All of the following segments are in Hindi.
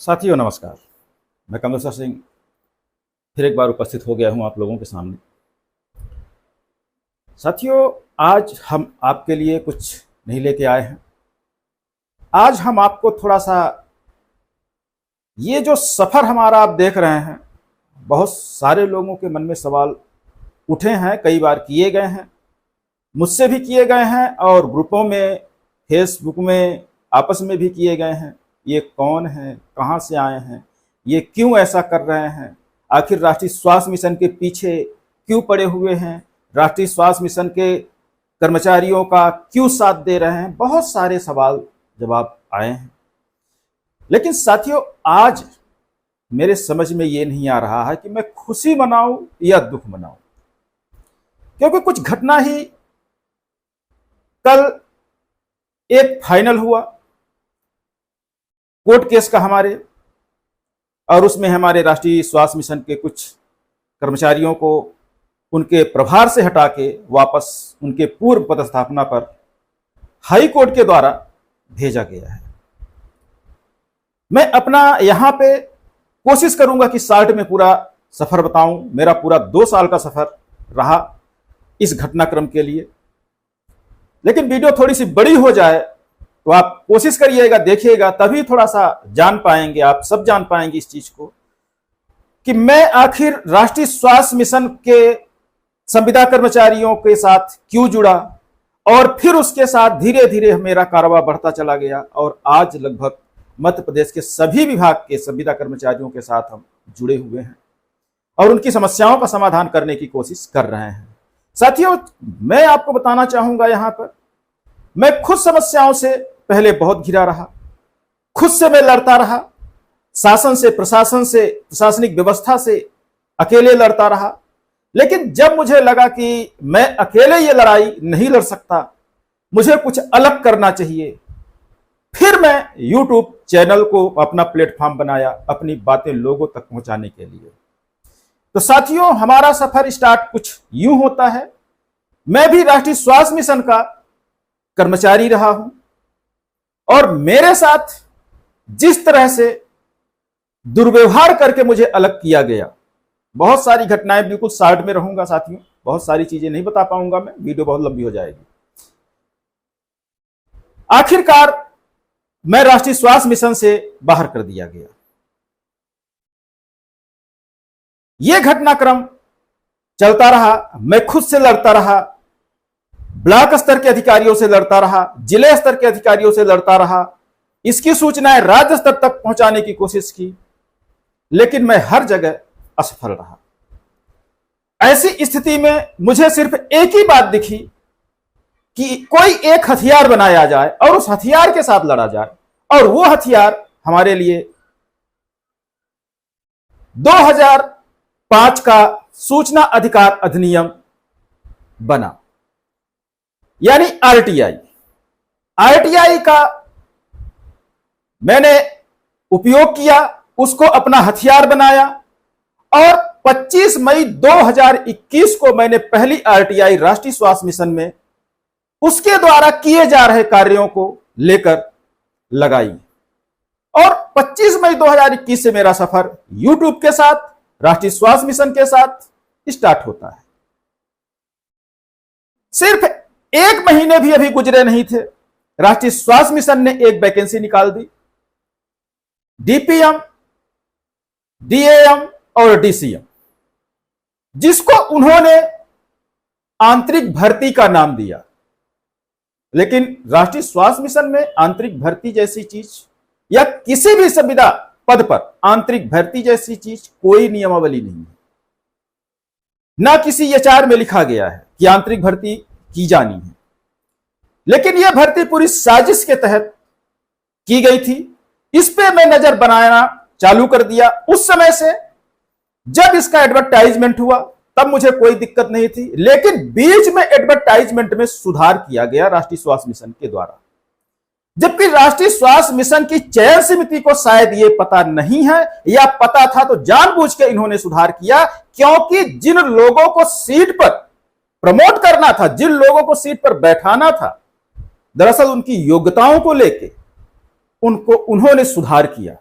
साथियों नमस्कार। मैं कमलेश्वर सिंह फिर एक बार उपस्थित हो गया हूं आप लोगों के सामने। साथियों, आज हम आपके लिए कुछ नहीं लेके आए हैं। आज हम आपको थोड़ा सा ये जो सफ़र हमारा आप देख रहे हैं, बहुत सारे लोगों के मन में सवाल उठे हैं, कई बार किए गए हैं, मुझसे भी किए गए हैं और ग्रुपों में, फेसबुक में, आपस में भी किए गए हैं। ये कौन है, कहाँ से आए हैं, ये क्यों ऐसा कर रहे हैं, आखिर राष्ट्रीय स्वास्थ्य मिशन के पीछे क्यों पड़े हुए हैं, राष्ट्रीय स्वास्थ्य मिशन के कर्मचारियों का क्यों साथ दे रहे हैं। बहुत सारे सवाल जवाब आए हैं, लेकिन साथियों आज मेरे समझ में ये नहीं आ रहा है कि मैं खुशी मनाऊं या दुख मनाऊं, क्योंकि कुछ घटना ही कल एक फाइनल हुआ कोर्ट केस का हमारे, और उसमें हमारे राष्ट्रीय स्वास्थ्य मिशन के कुछ कर्मचारियों को उनके प्रभार से हटा के वापस उनके पूर्व पदस्थापना पर हाई कोर्ट के द्वारा भेजा गया है। मैं अपना यहां पे कोशिश करूंगा कि शॉर्ट में पूरा सफर बताऊं। मेरा पूरा 2 साल का सफर रहा इस घटनाक्रम के लिए, लेकिन वीडियो थोड़ी सी बड़ी हो जाए तो आप कोशिश करिएगा, देखिएगा, तभी थोड़ा सा जान पाएंगे, आप सब जान पाएंगे इस चीज को कि मैं आखिर राष्ट्रीय स्वास्थ्य मिशन के संविदा कर्मचारियों के साथ क्यों जुड़ा, और फिर उसके साथ धीरे धीरे मेरा कारोबार बढ़ता चला गया और आज लगभग मध्य प्रदेश के सभी विभाग के संविदा कर्मचारियों के साथ हम जुड़े हुए हैं और उनकी समस्याओं का समाधान करने की कोशिश कर रहे हैं। साथियों, मैं आपको बताना चाहूंगा, यहां पर मैं खुद समस्याओं से पहले बहुत घिरा रहा, खुद से मैं लड़ता रहा, शासन से, प्रशासन से, प्रशासनिक व्यवस्था से अकेले लड़ता रहा। लेकिन जब मुझे लगा कि मैं अकेले ये लड़ाई नहीं लड़ सकता, मुझे कुछ अलग करना चाहिए, फिर मैं YouTube चैनल को अपना प्लेटफॉर्म बनाया अपनी बातें लोगों तक पहुंचाने के लिए। तो साथियों, हमारा सफर स्टार्ट कुछ यूं होता है। मैं भी राष्ट्रीय स्वास्थ्य मिशन का कर्मचारी रहा हूं और मेरे साथ जिस तरह से दुर्व्यवहार करके मुझे अलग किया गया, बहुत सारी घटनाएं, बिल्कुल शॉर्ट में रहूंगा साथियों, बहुत सारी चीजें नहीं बता पाऊंगा, मैं वीडियो बहुत लंबी हो जाएगी। आखिरकार मैं राष्ट्रीय स्वास्थ्य मिशन से बाहर कर दिया गया। यह घटनाक्रम चलता रहा, मैं खुद से लड़ता रहा, ब्लॉक स्तर के अधिकारियों से लड़ता रहा, जिले स्तर के अधिकारियों से लड़ता रहा, इसकी सूचनाएं राज्य स्तर तक पहुंचाने की कोशिश की, लेकिन मैं हर जगह असफल रहा। ऐसी स्थिति में मुझे सिर्फ एक ही बात दिखी कि कोई एक हथियार बनाया जाए और उस हथियार के साथ लड़ा जाए, और वो हथियार हमारे लिए 2005 का सूचना अधिकार अधिनियम बना, यानी आरटीआई। आरटीआई का मैंने उपयोग किया, उसको अपना हथियार बनाया, और 25 मई 2021 को मैंने पहली आरटीआई राष्ट्रीय स्वास्थ्य मिशन में उसके द्वारा किए जा रहे कार्यों को लेकर लगाई, और 25 मई 2021 से मेरा सफर YouTube के साथ, राष्ट्रीय स्वास्थ्य मिशन के साथ स्टार्ट होता है। सिर्फ 1 महीने भी अभी गुजरे नहीं थे, राष्ट्रीय स्वास्थ्य मिशन ने एक वैकेंसी निकाल दी, डीपीएम, डीएएम और डीसीएम, जिसको उन्होंने आंतरिक भर्ती का नाम दिया। लेकिन राष्ट्रीय स्वास्थ्य मिशन में आंतरिक भर्ती जैसी चीज, या किसी भी संविदा पद पर आंतरिक भर्ती जैसी चीज कोई नियमावली नहीं है, ना किसी एचआर में लिखा गया है कि आंतरिक भर्ती की जानी है। लेकिन यह भर्ती पूरी साजिश के तहत की गई थी। इस पे मैं नजर बनाना चालू कर दिया। उस समय से जब इसका एडवर्टाइजमेंट हुआ तब मुझे कोई दिक्कत नहीं थी, लेकिन बीच में एडवर्टाइजमेंट में सुधार किया गया राष्ट्रीय स्वास्थ्य मिशन के द्वारा, जबकि राष्ट्रीय स्वास्थ्य मिशन की चयन समिति को शायद ये पता नहीं है, या पता था तो जानबूझ के इन्होंने सुधार किया, क्योंकि जिन लोगों को सीट पर प्रमोट करना था, जिन लोगों को सीट पर बैठाना था, दरअसल उनकी योग्यताओं को लेके उन्होंने सुधार किया।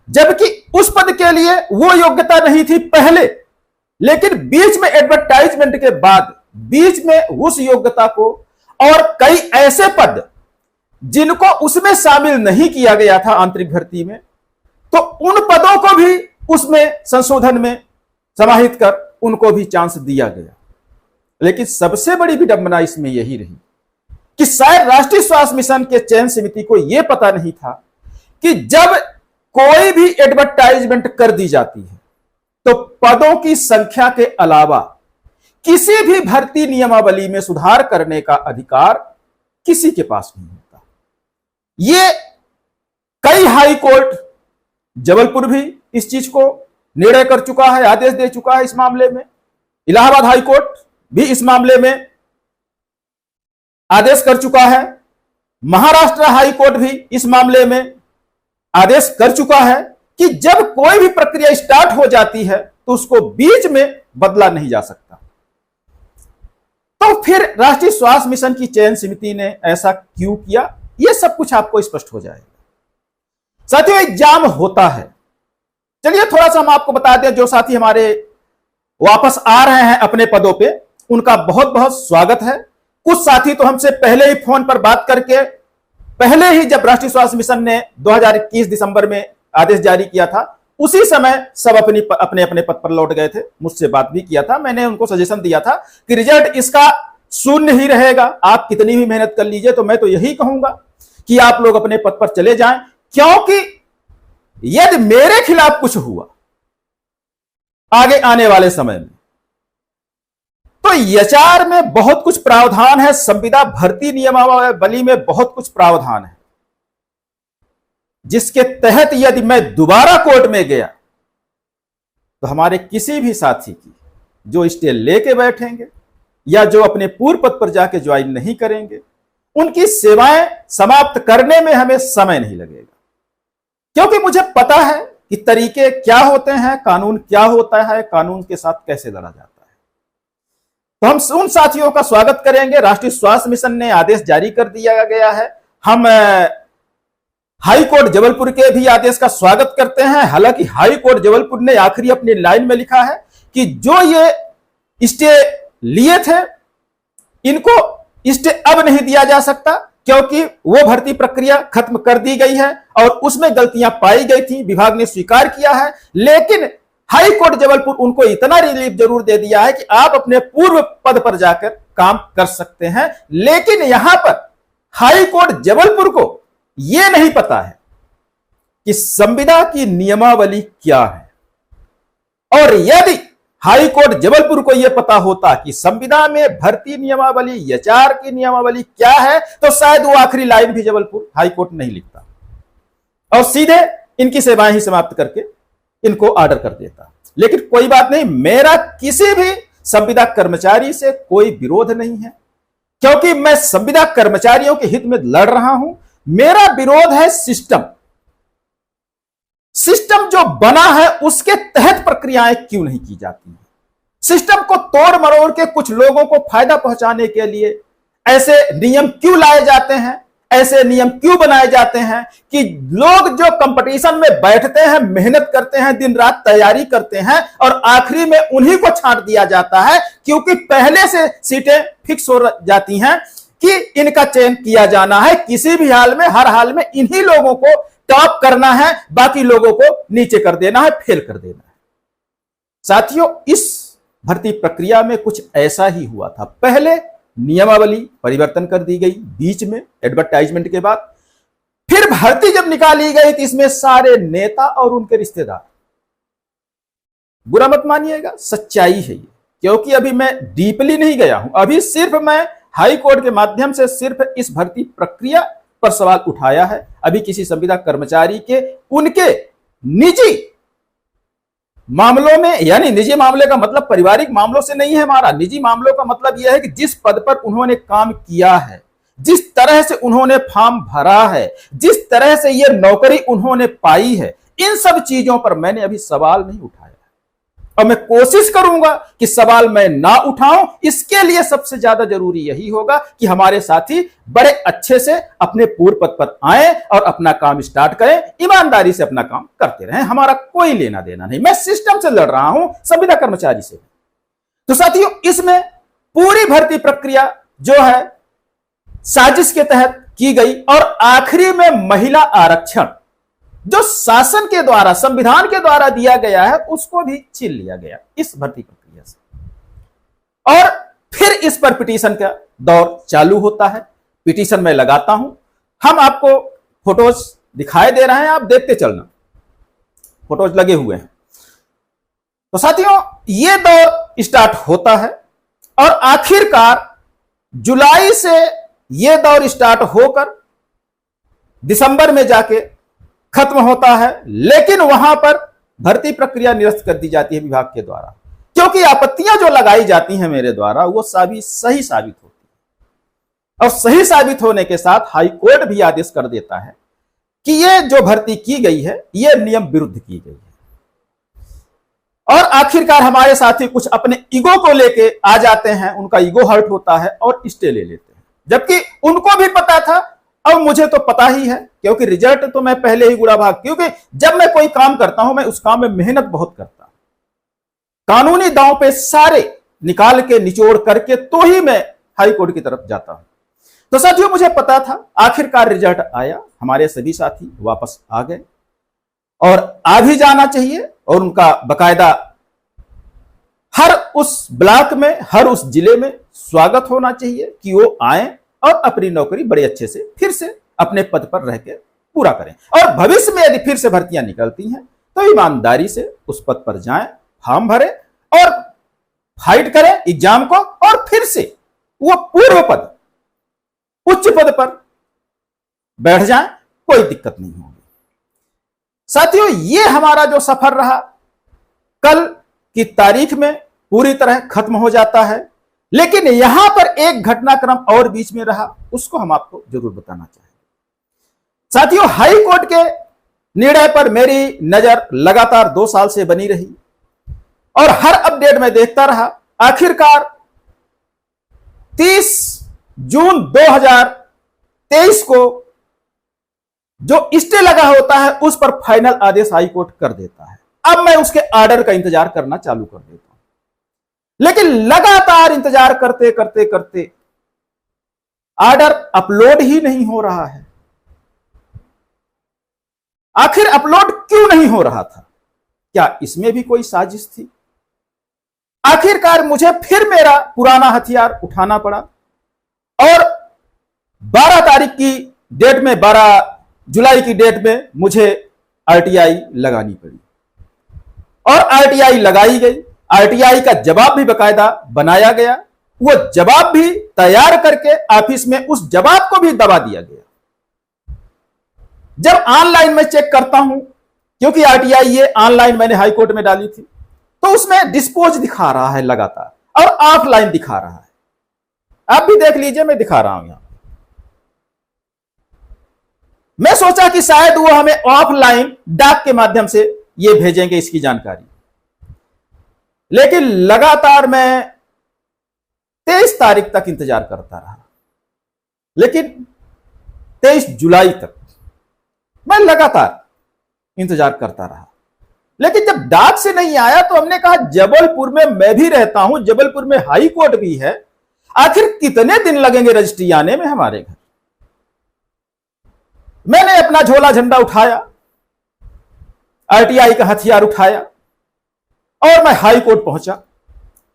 जबकि उस पद के लिए वो योग्यता नहीं थी पहले, लेकिन बीच में एडवर्टाइजमेंट के बाद बीच में उस योग्यता को और कई ऐसे पद जिनको उसमें शामिल नहीं किया गया था आंतरिक भर्ती में, तो उन पदों को भी उसमें संशोधन में समाहित कर उनको भी चांस दिया गया। लेकिन सबसे बड़ी विडंबना इसमें यही रही कि शायद राष्ट्रीय स्वास्थ्य मिशन के चयन समिति को यह पता नहीं था कि जब कोई भी एडवर्टाइजमेंट कर दी जाती है तो पदों की संख्या के अलावा किसी भी भर्ती नियमावली में सुधार करने का अधिकार किसी के पास नहीं होता। ये कई हाई कोर्ट, जबलपुर भी इस चीज को निर्णय कर चुका है, आदेश दे चुका है इस मामले में। इलाहाबाद हाई कोर्ट भी इस मामले में आदेश कर चुका है। महाराष्ट्र हाई कोर्ट भी इस मामले में आदेश कर चुका है कि जब कोई भी प्रक्रिया स्टार्ट हो जाती है तो उसको बीच में बदला नहीं जा सकता। तो फिर राष्ट्रीय स्वास्थ्य मिशन की चयन समिति ने ऐसा क्यों किया, यह सब कुछ आपको स्पष्ट हो जाएगा। साथियों, एग्जाम होता है। चलिए थोड़ा सा हम आपको बता दें, जो साथी हमारे वापस आ रहे हैं अपने पदों पे, उनका बहुत बहुत स्वागत है। कुछ साथी तो हमसे पहले ही फोन पर बात करके, पहले ही जब राष्ट्रीय स्वास्थ्य मिशन ने 2021 दिसंबर में आदेश जारी किया था, उसी समय सब अपने अपने पद पर लौट गए थे। मुझसे बात भी किया था, मैंने उनको सजेशन दिया था कि रिजल्ट इसका शून्य ही रहेगा, आप कितनी भी मेहनत कर लीजिए। तो मैं तो यही कहूंगा कि आप लोग अपने पद पर चले जाएं, क्योंकि यदि मेरे खिलाफ कुछ हुआ आगे आने वाले समय में तो एचआर में बहुत कुछ प्रावधान है, संविदा भर्ती नियमावली में बहुत कुछ प्रावधान है, जिसके तहत यदि मैं दोबारा कोर्ट में गया तो हमारे किसी भी साथी की जो स्टे लेके बैठेंगे या जो अपने पूर्व पद पर जाके ज्वाइन नहीं करेंगे, उनकी सेवाएं समाप्त करने में हमें समय नहीं लगेगा। क्योंकि मुझे पता है कि तरीके क्या होते हैं, कानून क्या होता है, कानून के साथ कैसे लड़ा जाता है। तो हम उन साथियों का स्वागत करेंगे। राष्ट्रीय स्वास्थ्य मिशन ने आदेश जारी कर दिया गया है। हम हाई कोर्ट जबलपुर के भी आदेश का स्वागत करते हैं। हालांकि हाई कोर्ट जबलपुर ने आखिरी अपनी लाइन में लिखा है कि जो ये स्टे लिए थे, इनको स्टे अब नहीं दिया जा सकता, क्योंकि वो भर्ती प्रक्रिया खत्म कर दी गई है और उसमें गलतियां पाई गई थी, विभाग ने स्वीकार किया है। लेकिन हाई कोर्ट जबलपुर उनको इतना रिलीफ जरूर दे दिया है कि आप अपने पूर्व पद पर जाकर काम कर सकते हैं। लेकिन यहां पर हाई कोर्ट जबलपुर को यह नहीं पता है कि संविदा की नियमावली क्या है। और यदि हाई कोर्ट जबलपुर को यह पता होता कि संविदा में भर्ती नियमावली, एचआर की नियमावली क्या है, तो शायद वो आखिरी लाइन भी जबलपुर हाई कोर्ट नहीं लिखता और सीधे इनकी सेवाएं ही समाप्त करके इनको ऑर्डर कर देता। लेकिन कोई बात नहीं, मेरा किसी भी संविदा कर्मचारी से कोई विरोध नहीं है, क्योंकि मैं संविदा कर्मचारियों के हित में लड़ रहा हूं। मेरा विरोध है सिस्टम जो बना है उसके तहत प्रक्रियाएं क्यों नहीं की जाती हैं। सिस्टम को तोड़ मरोड़ के कुछ लोगों को फायदा पहुंचाने के लिए ऐसे नियम क्यों लाए जाते हैं, ऐसे नियम क्यों बनाए जाते हैं कि लोग जो कंपटीशन में बैठते हैं, मेहनत करते हैं, दिन रात तैयारी करते हैं और आखिरी में उन्हीं को छांट दिया जाता है, क्योंकि पहले से सीटें फिक्स हो जाती हैं कि इनका चयन किया जाना है, किसी भी हाल में, हर हाल में इन्हीं लोगों को टॉप करना है, बाकी लोगों को नीचे कर देना है, फेल कर देना है। साथियों, इस भर्ती प्रक्रिया में कुछ ऐसा ही हुआ था। पहले नियमावली परिवर्तन कर दी गई बीच में एडवर्टाइजमेंट के बाद, फिर भर्ती जब निकाली गई तो इसमें सारे नेता और उनके रिश्तेदार, बुरा मत मानिएगा, सच्चाई है ये, क्योंकि अभी मैं डीपली नहीं गया हूं, अभी सिर्फ मैं हाई कोर्ट के माध्यम से सिर्फ इस भर्ती प्रक्रिया पर सवाल उठाया है। अभी किसी संविदा कर्मचारी के उनके निजी मामलों में, यानी निजी मामले का मतलब पारिवारिक मामलों से नहीं है हमारा, निजी मामलों का मतलब यह है कि जिस पद पर उन्होंने काम किया है, जिस तरह से उन्होंने फॉर्म भरा है, जिस तरह से यह नौकरी उन्होंने पाई है, इन सब चीजों पर मैंने अभी सवाल नहीं उठाया और मैं कोशिश करूंगा कि सवाल मैं ना उठाऊं। इसके लिए सबसे ज्यादा जरूरी यही होगा कि हमारे साथी बड़े अच्छे से अपने पूर्व पद पर आए और अपना काम स्टार्ट करें, ईमानदारी से अपना काम करते रहें। हमारा कोई लेना देना नहीं, मैं सिस्टम से लड़ रहा हूं, संविदा कर्मचारी से। तो साथियों, इसमें पूरी भर्ती प्रक्रिया जो है साजिश के तहत की गई और आखिरी में महिला आरक्षण जो शासन के द्वारा, संविधान के द्वारा दिया गया है, उसको भी छीन लिया गया इस भर्ती प्रक्रिया से। और फिर इस पर पिटीशन का दौर चालू होता है। पिटीशन मैं लगाता हूं, हम आपको फोटोज दिखाई दे रहे हैं, आप देखते चलना, फोटोज लगे हुए हैं। तो साथियों, यह दौर स्टार्ट होता है और आखिरकार जुलाई से यह दौर स्टार्ट होकर दिसंबर में जाके खत्म होता है। लेकिन वहां पर भर्ती प्रक्रिया निरस्त कर दी जाती है विभाग के द्वारा, क्योंकि आपत्तियां जो लगाई जाती हैं मेरे द्वारा वो सभी सही साबित होती है। और सही साबित होने के साथ हाई कोर्ट भी आदेश कर देता है कि यह जो भर्ती की गई है यह नियम विरुद्ध की गई है। और आखिरकार हमारे साथी कुछ अपने ईगो को लेके आ जाते हैं, उनका ईगो हर्ट होता है और स्टे ले लेते हैं, जबकि उनको भी पता था और मुझे तो पता ही है, क्योंकि रिजल्ट तो मैं पहले ही गुड़ा भाग, क्योंकि जब मैं कोई काम करता हूं मैं उस काम में मेहनत बहुत करता हूं, कानूनी दांव पे सारे निकाल के निचोड़ करके तो ही मैं हाई कोर्ट की तरफ जाता हूं। तो साथियों, मुझे पता था, आखिरकार रिजल्ट आया, हमारे सभी साथी वापस आ गए और आ भी जाना चाहिए। और उनका बकायदा हर उस ब्लॉक में, हर उस जिले में स्वागत होना चाहिए कि वो आए और अपनी नौकरी बड़े अच्छे से फिर से अपने पद पर रह के पूरा करें। और भविष्य में यदि फिर से भर्तियां निकलती हैं तो ईमानदारी से उस पद पर जाएं, फॉर्म भरें और फाइट करें एग्जाम को, और फिर से वो पूर्व पद, उच्च पद पर बैठ जाएं, कोई दिक्कत नहीं होगी। साथियों, ये हमारा जो सफर रहा कल की तारीख में पूरी तरह खत्म हो जाता है। लेकिन यहां पर एक घटनाक्रम और बीच में रहा, उसको हम आपको जरूर बताना चाहेंगे। साथियों, हाई कोर्ट के निर्णय पर मेरी नजर लगातार 2 साल से बनी रही और हर अपडेट में देखता रहा। आखिरकार 30 जून 2023 को जो स्टे लगा होता है उस पर फाइनल आदेश हाई कोर्ट कर देता है। अब मैं उसके ऑर्डर का इंतजार करना चालू कर देता हूं, लेकिन लगातार इंतजार करते करते करते ऑर्डर अपलोड ही नहीं हो रहा है। आखिर अपलोड क्यों नहीं हो रहा था? क्या इसमें भी कोई साजिश थी? आखिरकार मुझे फिर मेरा पुराना हथियार उठाना पड़ा और 12 तारीख की डेट में, 12 जुलाई की डेट में मुझे आरटीआई लगानी पड़ी और आरटीआई लगाई गई। आरटीआई का जवाब भी बकायदा बनाया गया, वो जवाब भी तैयार करके ऑफिस में उस जवाब को भी दबा दिया गया। जब ऑनलाइन में चेक करता हूं, क्योंकि आरटीआई ये ऑनलाइन मैंने हाई कोर्ट में डाली थी, तो उसमें डिस्पोज दिखा रहा है लगातार और ऑफलाइन दिखा रहा है। आप भी देख लीजिए, मैं दिखा रहा हूं यहां। मैं सोचा कि शायद वो हमें ऑफलाइन डाक के माध्यम से ये भेजेंगे इसकी जानकारी, लेकिन लगातार मैं 23 तारीख तक इंतजार करता रहा, लेकिन 23 जुलाई तक मैं लगातार इंतजार करता रहा। लेकिन जब डाक से नहीं आया तो हमने कहा जबलपुर में मैं भी रहता हूं, जबलपुर में हाई कोर्ट भी है, आखिर कितने दिन लगेंगे रजिस्ट्री आने में हमारे घर। मैंने अपना झोला झंडा उठाया, आरटीआई का हथियार उठाया और मैं हाई कोर्ट पहुंचा।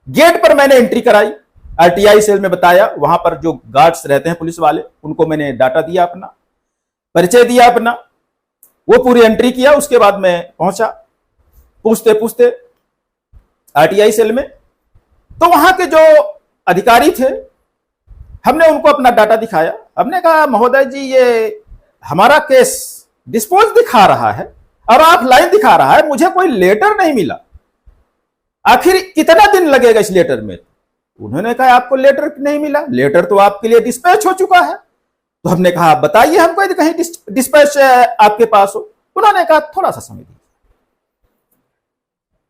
गेट पर मैंने एंट्री कराई, आरटीआई सेल में बताया, वहां पर जो गार्ड्स रहते हैं पुलिस वाले, उनको मैंने डाटा दिया, अपना परिचय दिया अपना, वो पूरी एंट्री किया। उसके बाद मैं पहुंचा, पूछते पूछते आरटीआई सेल में, तो वहां के जो अधिकारी थे, हमने उनको अपना डाटा दिखाया। हमने कहा महोदय जी, ये हमारा केस डिस्पोज दिखा रहा है और ऑफलाइन दिखा रहा है, मुझे कोई लेटर नहीं मिला, आखिर कितना दिन लगेगा इस लेटर में? उन्होंने कहा आपको लेटर नहीं मिला, लेटर तो आपके लिए डिस्पैच हो चुका है। तो हमने कहा बताइए हमको यदि कहीं डिस्पैच आपके पास हो। उन्होंने कहा थोड़ा सा समय दीजिए।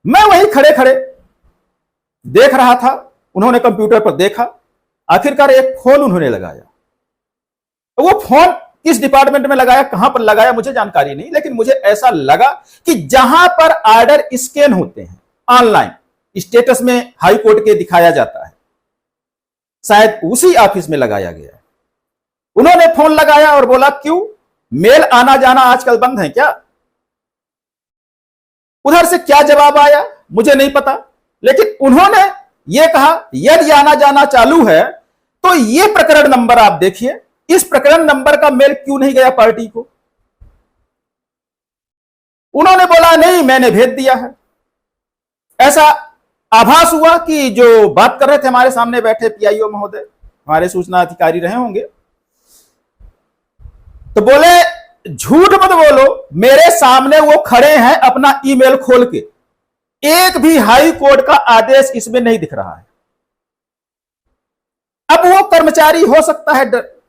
मैं वहीं खड़े खड़े देख रहा था, उन्होंने कंप्यूटर पर देखा, आखिरकार एक फोन उन्होंने लगाया। वो फोन किस डिपार्टमेंट में लगाया, कहां पर लगाया मुझे जानकारी नहीं, लेकिन मुझे ऐसा लगा कि जहां पर ऑर्डर स्कैन होते हैं ऑनलाइन, स्टेटस में हाई कोर्ट के दिखाया जाता है, शायद उसी ऑफिस में लगाया गया। उन्होंने फोन लगाया और बोला क्यों, मेल आना जाना आजकल बंद है क्या? उधर से क्या जवाब आया मुझे नहीं पता, लेकिन उन्होंने यह कहा यदि आना जाना चालू है तो यह प्रकरण नंबर आप देखिए, इस प्रकरण नंबर का मेल क्यों नहीं गया पार्टी को? उन्होंने बोला नहीं मैंने भेज दिया है। ऐसा आभास हुआ कि जो बात कर रहे थे हमारे सामने बैठे पीआईओ महोदय, हमारे सूचना अधिकारी रहे होंगे, तो बोले झूठ मत बोलो, मेरे सामने वो खड़े हैं अपना ईमेल खोल के, एक भी हाई कोर्ट का आदेश इसमें नहीं दिख रहा है। अब वो कर्मचारी हो सकता है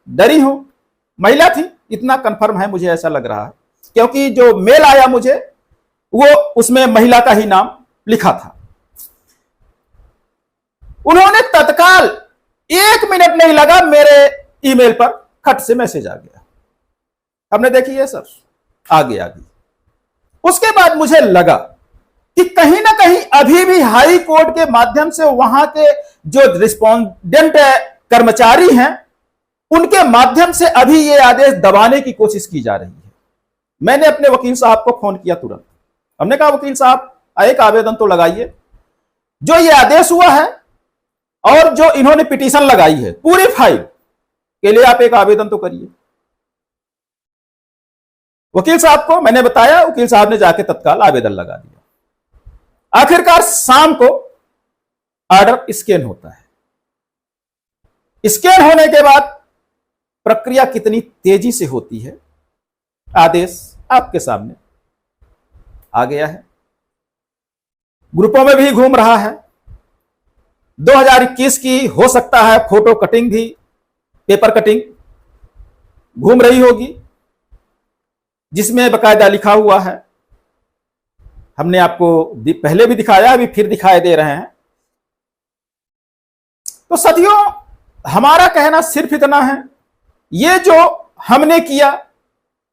डरी हो, महिला थी, इतना कंफर्म है मुझे ऐसा लग रहा है, क्योंकि जो मेल आया मुझे वो उसमें महिला का ही नाम लिखा था। उन्होंने तत्काल 1 मिनट नहीं लगा, मेरे ईमेल पर खट से मैसेज आ गया, हमने देखी है सर, आगे आ गई। उसके बाद मुझे लगा कि कहीं ना कहीं अभी भी हाई कोर्ट के माध्यम से वहां के जो रिस्पोंडेंट कर्मचारी हैं उनके माध्यम से अभी ये आदेश दबाने की कोशिश की जा रही है। मैंने अपने वकील साहब को फोन किया तुरंत, हमने कहा वकील साहब एक आवेदन तो लगाइए, जो ये आदेश हुआ है और जो इन्होंने पिटीशन लगाई है पूरी फाइल के लिए आप एक आवेदन तो करिए। वकील साहब को मैंने बताया, वकील साहब ने जाके तत्काल आवेदन लगा दिया। आखिरकार शाम को ऑर्डर स्कैन होता है। स्कैन होने के बाद प्रक्रिया कितनी तेजी से होती है, आदेश आपके सामने आ गया है, ग्रुपों में भी घूम रहा है। 2021 की हो सकता है फोटो कटिंग भी, पेपर कटिंग घूम रही होगी, जिसमें बकायदा लिखा हुआ है, हमने आपको पहले भी दिखाया, अभी फिर दिखाई दे रहे हैं। तो साथियों, हमारा कहना सिर्फ इतना है, ये जो हमने किया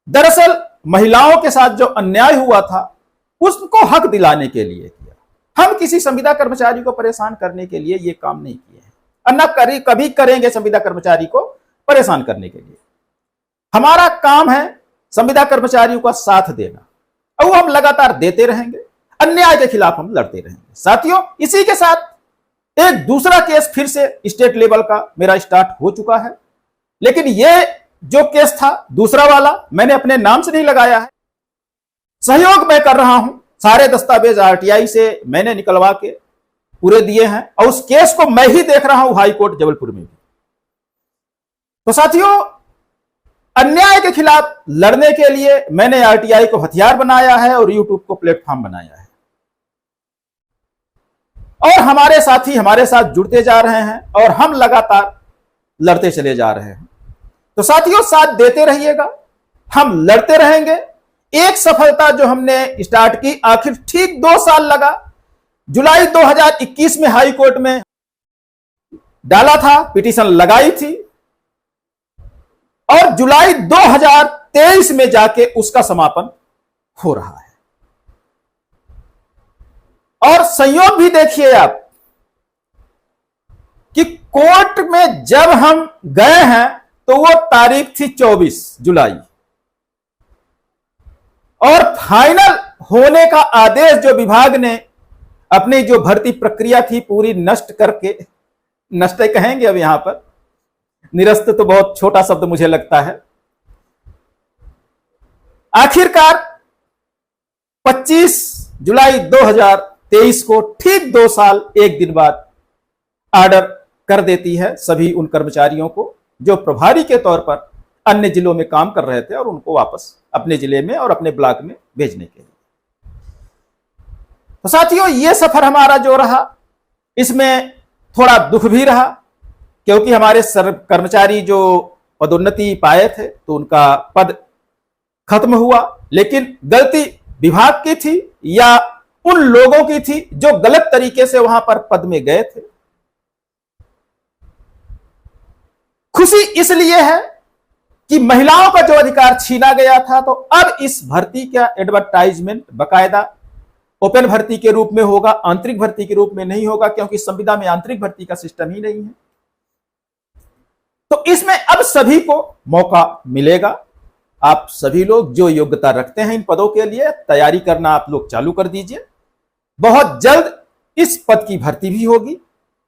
दरअसल महिलाओं के साथ जो अन्याय हुआ था उसको हक दिलाने के लिए किया। हम किसी संविदा कर्मचारी को परेशान करने के लिए ये काम नहीं किए हैं, और न कभी करेंगे संविदा कर्मचारी को परेशान करने के लिए। हमारा काम है संविदा कर्मचारियों का साथ देना, और वो हम लगातार देते रहेंगे, अन्याय के खिलाफ हम लड़ते रहेंगे। साथियों, इसी के साथ एक दूसरा केस फिर से स्टेट लेवल का मेरा स्टार्ट हो चुका है, लेकिन ये जो केस था दूसरा वाला मैंने अपने नाम से नहीं लगाया है, सहयोग मैं कर रहा हूं, सारे दस्तावेज आरटीआई से मैंने निकलवा के पूरे दिए हैं, और उस केस को मैं ही देख रहा हूं हाई कोर्ट जबलपुर में भी। तो साथियों, अन्याय के खिलाफ लड़ने के लिए मैंने आरटीआई को हथियार बनाया है और यूट्यूब को प्लेटफॉर्म बनाया है, और हमारे साथी हमारे साथ जुड़ते जा रहे हैं और हम लगातार लड़ते चले जा रहे हैं। तो साथियों, साथ देते रहिएगा, हम लड़ते रहेंगे। एक सफलता जो हमने स्टार्ट की, आखिर ठीक 2 साल लगा, जुलाई 2021 में हाई कोर्ट में डाला था, पिटीशन लगाई थी, और जुलाई 2023 में जाके उसका समापन हो रहा है। और संयोग भी देखिए आप कि कोर्ट में जब हम गए हैं तो वो तारीख थी 24 जुलाई, और फाइनल होने का आदेश जो विभाग ने अपनी जो भर्ती प्रक्रिया थी पूरी नष्ट करके, नष्ट कहेंगे अब यहां पर, निरस्त तो बहुत छोटा शब्द मुझे लगता है, आखिरकार 25 जुलाई 2023 को ठीक 2 साल 1 दिन बाद ऑर्डर कर देती है सभी उन कर्मचारियों को जो प्रभारी के तौर पर अन्य जिलों में काम कर रहे थे, और उनको वापस अपने जिले में और अपने ब्लॉक में भेजने के लिए। तो साथियों, ये सफर हमारा जो रहा, इसमें थोड़ा दुख भी रहा, क्योंकि हमारे कर्मचारी जो पदोन्नति पाए थे तो उनका पद खत्म हुआ, लेकिन गलती विभाग की थी या उन लोगों की थी जो गलत तरीके से वहां पर पद में गए थे। खुशी इसलिए है कि महिलाओं का जो अधिकार छीना गया था, तो अब इस भर्ती का एडवर्टाइजमेंट बकायदा ओपन भर्ती के रूप में होगा, आंतरिक भर्ती के रूप में नहीं होगा, क्योंकि संविदा में आंतरिक भर्ती का सिस्टम ही नहीं है। तो इसमें अब सभी को मौका मिलेगा। आप सभी लोग जो योग्यता रखते हैं इन पदों के लिए, तैयारी करना आप लोग चालू कर दीजिए। बहुत जल्द इस पद की भर्ती भी होगी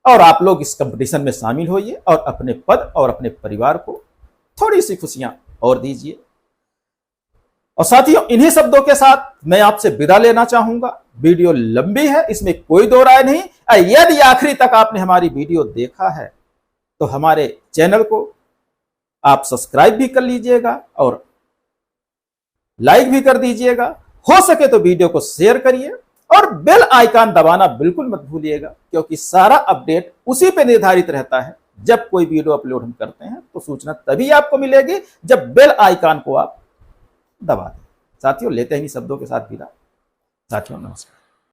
और आप लोग इस कंपटीशन में शामिल होइए और अपने पद और अपने परिवार को थोड़ी सी खुशियां और दीजिए। और साथियों, इन्हीं शब्दों के साथ मैं आपसे विदा लेना चाहूंगा। वीडियो लंबी है, इसमें कोई दो राय नहीं। यदि आखिरी तक आपने हमारी वीडियो देखा है तो हमारे चैनल को आप सब्सक्राइब भी कर लीजिएगा और लाइक भी कर दीजिएगा। हो सके तो वीडियो को शेयर करिए और बेल आइकन दबाना बिल्कुल मत भूलिएगा, क्योंकि सारा अपडेट उसी पे निर्धारित रहता है। जब कोई वीडियो अपलोड हम करते हैं तो सूचना तभी आपको मिलेगी जब बेल आइकन को आप दबा दें। साथियों, लेते हैं इन शब्दों के साथ विदा। साथियों, नमस्कार।